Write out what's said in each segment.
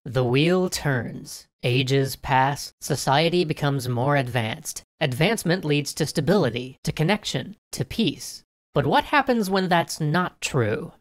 The wheel turns. Ages pass, society becomes more advanced. Advancement leads to stability, to connection, to peace. But what happens when that's not true?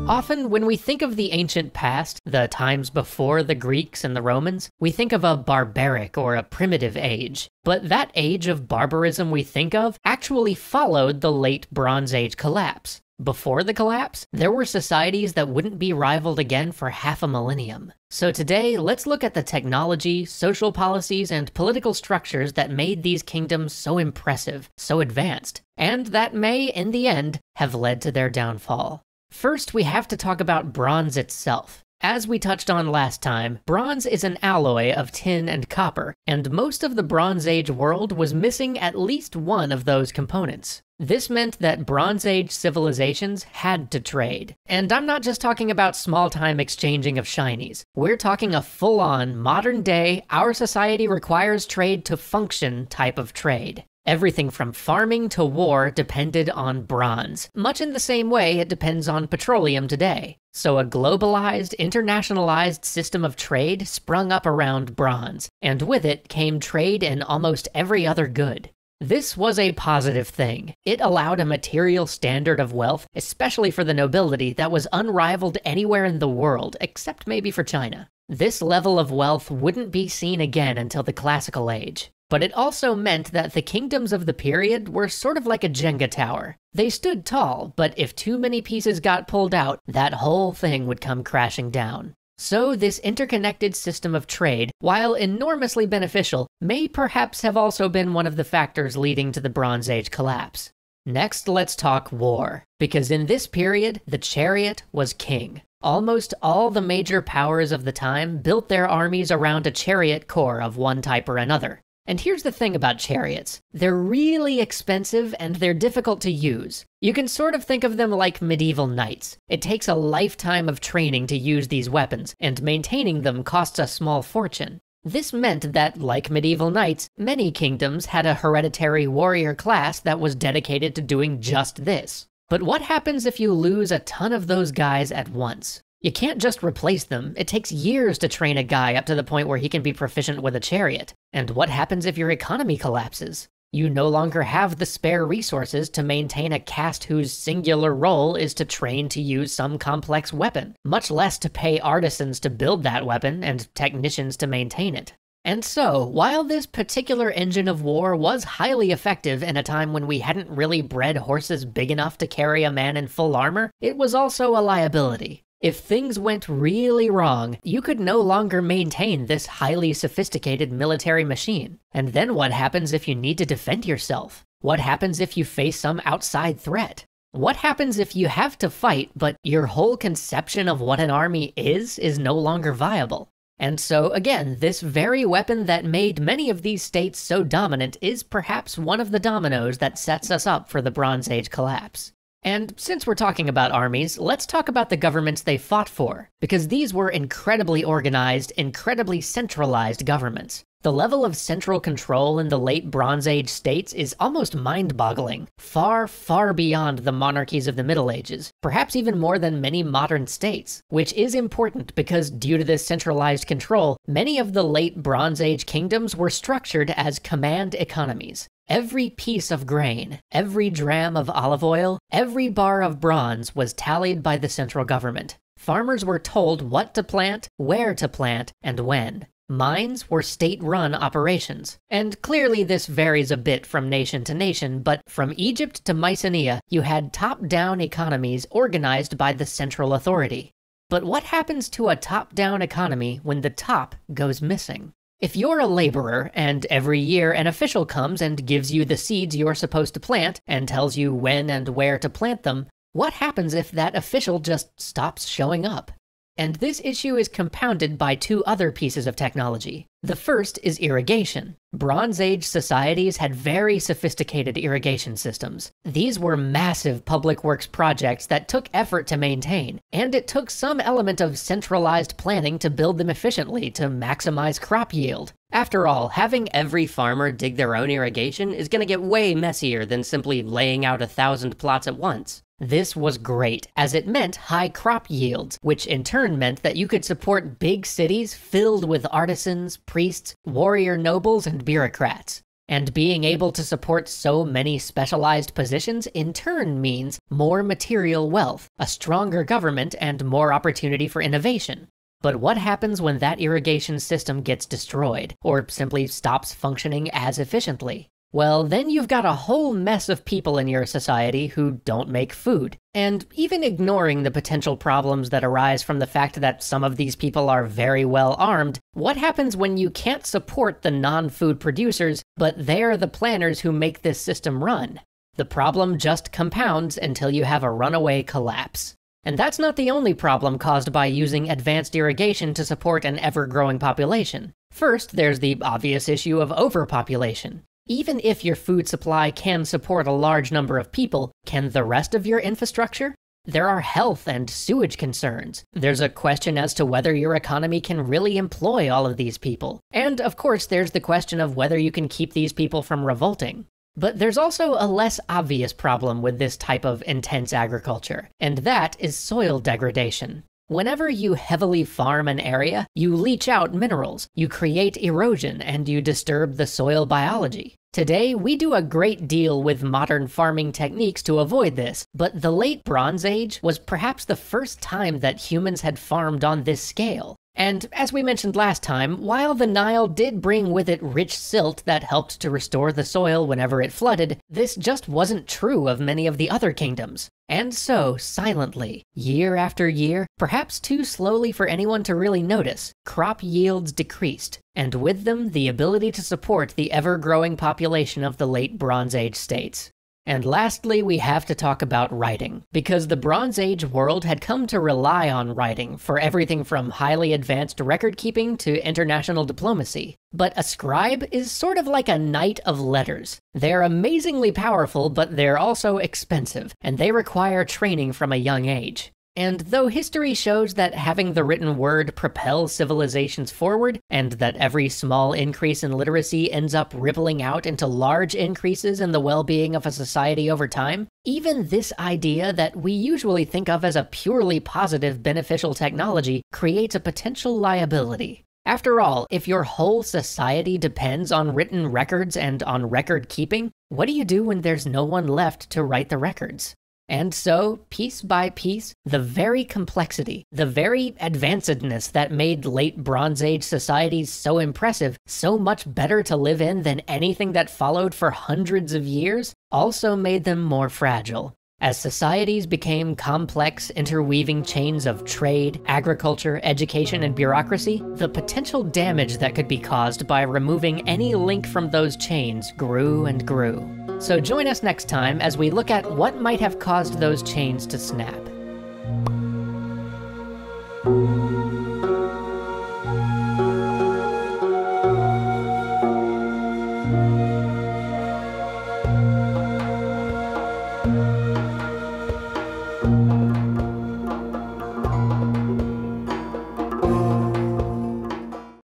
Often, when we think of the ancient past, the times before the Greeks and the Romans, we think of a barbaric or a primitive age. But that age of barbarism we think of actually followed the late Bronze Age collapse. Before the collapse, there were societies that wouldn't be rivaled again for half a millennium. So today, let's look at the technology, social policies, and political structures that made these kingdoms so impressive, so advanced, and that may, in the end, have led to their downfall. First, we have to talk about bronze itself. As we touched on last time, bronze is an alloy of tin and copper, and most of the Bronze Age world was missing at least one of those components. This meant that Bronze Age civilizations had to trade. And I'm not just talking about small-time exchanging of shinies. We're talking a full-on, modern-day, our society requires trade to function type of trade. Everything from farming to war depended on bronze, much in the same way it depends on petroleum today. So a globalized, internationalized system of trade sprung up around bronze, and with it came trade in almost every other good. This was a positive thing. It allowed a material standard of wealth, especially for the nobility, that was unrivaled anywhere in the world, except maybe for China. This level of wealth wouldn't be seen again until the Classical Age. But it also meant that the kingdoms of the period were sort of like a Jenga tower. They stood tall, but if too many pieces got pulled out, that whole thing would come crashing down. So this interconnected system of trade, while enormously beneficial, may perhaps have also been one of the factors leading to the Bronze Age collapse. Next, let's talk war, because in this period, the chariot was king. Almost all the major powers of the time built their armies around a chariot core of one type or another. And here's the thing about chariots. They're really expensive and they're difficult to use. You can sort of think of them like medieval knights. It takes a lifetime of training to use these weapons, and maintaining them costs a small fortune. This meant that, like medieval knights, many kingdoms had a hereditary warrior class that was dedicated to doing just this. But what happens if you lose a ton of those guys at once? You can't just replace them. It takes years to train a guy up to the point where he can be proficient with a chariot. And what happens if your economy collapses? You no longer have the spare resources to maintain a caste whose singular role is to train to use some complex weapon, much less to pay artisans to build that weapon and technicians to maintain it. And so, while this particular engine of war was highly effective in a time when we hadn't really bred horses big enough to carry a man in full armor, it was also a liability. If things went really wrong, you could no longer maintain this highly sophisticated military machine. And then what happens if you need to defend yourself? What happens if you face some outside threat? What happens if you have to fight, but your whole conception of what an army is no longer viable? And so again, this very weapon that made many of these states so dominant is perhaps one of the dominoes that sets us up for the Bronze Age collapse. And since we're talking about armies, let's talk about the governments they fought for, because these were incredibly organized, incredibly centralized governments. The level of central control in the late Bronze Age states is almost mind-boggling, far, far beyond the monarchies of the Middle Ages, perhaps even more than many modern states, which is important because due to this centralized control, many of the late Bronze Age kingdoms were structured as command economies. Every piece of grain, every dram of olive oil, every bar of bronze was tallied by the central government. Farmers were told what to plant, where to plant, and when. Mines were state-run operations. And clearly this varies a bit from nation to nation, but from Egypt to Mycenae, you had top-down economies organized by the central authority. But what happens to a top-down economy when the top goes missing? If you're a laborer, and every year an official comes and gives you the seeds you're supposed to plant, and tells you when and where to plant them, what happens if that official just stops showing up? And this issue is compounded by two other pieces of technology. The first is irrigation. Bronze Age societies had very sophisticated irrigation systems. These were massive public works projects that took effort to maintain, and it took some element of centralized planning to build them efficiently to maximize crop yield. After all, having every farmer dig their own irrigation is going to get way messier than simply laying out 1,000 plots at once. This was great, as it meant high crop yields, which in turn meant that you could support big cities filled with artisans, priests, warrior nobles, and bureaucrats. And being able to support so many specialized positions in turn means more material wealth, a stronger government, and more opportunity for innovation. But what happens when that irrigation system gets destroyed, or simply stops functioning as efficiently? Well, then you've got a whole mess of people in your society who don't make food. And even ignoring the potential problems that arise from the fact that some of these people are very well armed, what happens when you can't support the non-food producers, but they're the planners who make this system run? The problem just compounds until you have a runaway collapse. And that's not the only problem caused by using advanced irrigation to support an ever-growing population. First, there's the obvious issue of overpopulation. Even if your food supply can support a large number of people, can the rest of your infrastructure? There are health and sewage concerns. There's a question as to whether your economy can really employ all of these people. And of course, there's the question of whether you can keep these people from revolting. But there's also a less obvious problem with this type of intense agriculture, and that is soil degradation. Whenever you heavily farm an area, you leach out minerals, you create erosion, and you disturb the soil biology. Today, we do a great deal with modern farming techniques to avoid this, but the late Bronze Age was perhaps the first time that humans had farmed on this scale. And as we mentioned last time, while the Nile did bring with it rich silt that helped to restore the soil whenever it flooded, this just wasn't true of many of the other kingdoms. And so, silently, year after year, perhaps too slowly for anyone to really notice, crop yields decreased, and with them the ability to support the ever-growing population of the late Bronze Age states. And lastly, we have to talk about writing, because the Bronze Age world had come to rely on writing for everything from highly advanced record-keeping to international diplomacy. But a scribe is sort of like a knight of letters. They're amazingly powerful, but they're also expensive, and they require training from a young age. And though history shows that having the written word propels civilizations forward, and that every small increase in literacy ends up rippling out into large increases in the well-being of a society over time, even this idea that we usually think of as a purely positive beneficial technology creates a potential liability. After all, if your whole society depends on written records and on record keeping, what do you do when there's no one left to write the records? And so, piece by piece, the very complexity, the very advancedness that made late Bronze Age societies so impressive, so much better to live in than anything that followed for hundreds of years, also made them more fragile. As societies became complex, interweaving chains of trade, agriculture, education, and bureaucracy, the potential damage that could be caused by removing any link from those chains grew and grew. So join us next time as we look at what might have caused those chains to snap.